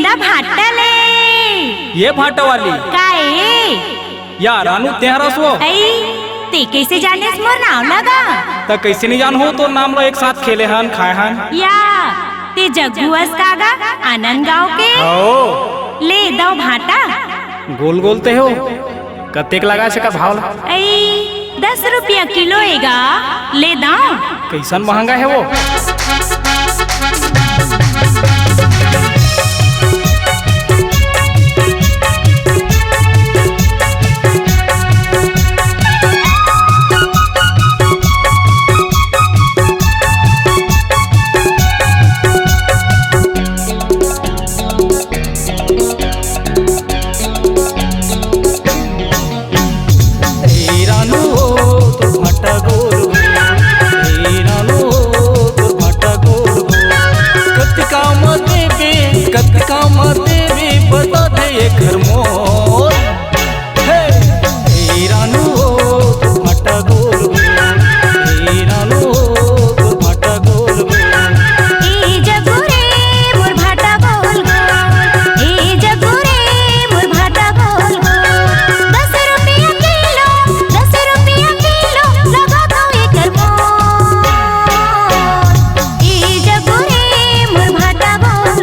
मेरा भाटा ले। ये भाटा वाली काहे या रानू तेहरा सो ते कैसे जाने मोर नाम लगा त कैसे नहीं जान हो तो नाम लो एक साथ खेले हन खाए हन या ते जग्गुअस कागा आनंद गाँव के ओ ले दो भाटा गोल गोलते हो कतेक लगा से का भाव 10 रुपया किलो एगा ले दो। कैसन महंगा है वो घर मोर रानू भाटा गोल रानू भाटा गोल मोर भाटा गोल 10 रुपया किलो लगा दो एकर मोर मोर भाटा गोल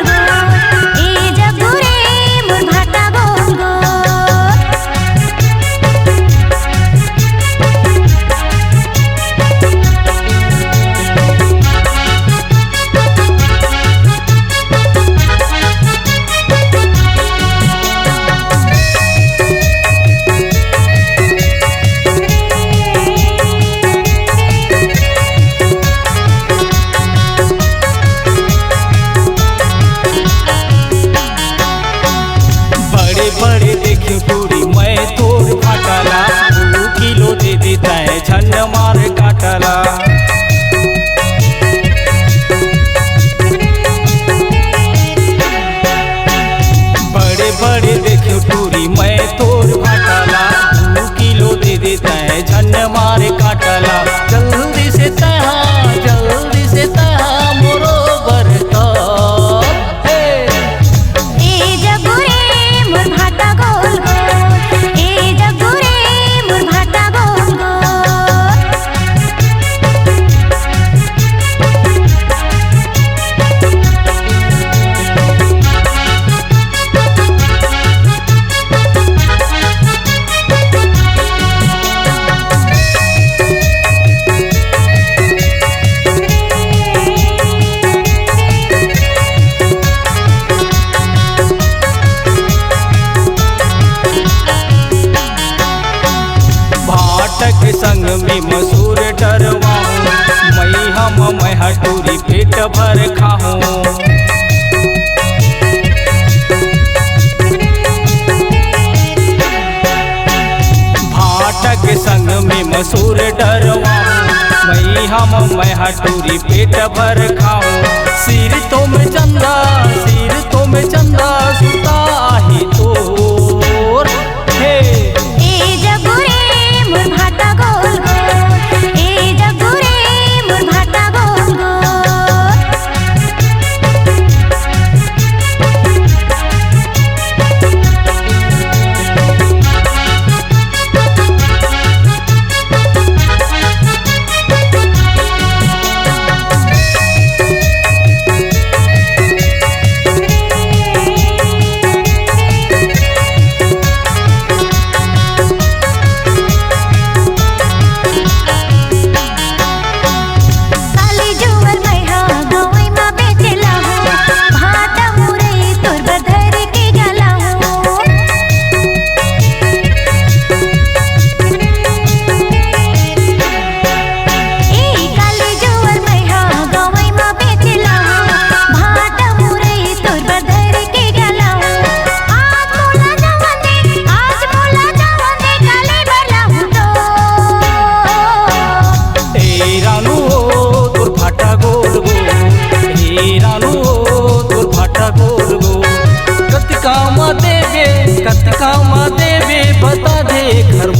बड़े देखियो पूरी मैं तोर भाटाला 2 किलो दे देता है झन मार काटला बड़े बड़े देखियो पूरी मैं तोर भाटाला 2 किलो दे देता है झन मार काटला जल्दी से तहा मोरो बरता के संग में मसूर डरवाऊं मैं हटूरी पेट भर खाऊं भाटा के संग में मसूर डरवाऊं मैं हटूरी पेट भर खाऊं सिर तो में चंदा सुता ही तोर हे कत काम देवे बता दे घर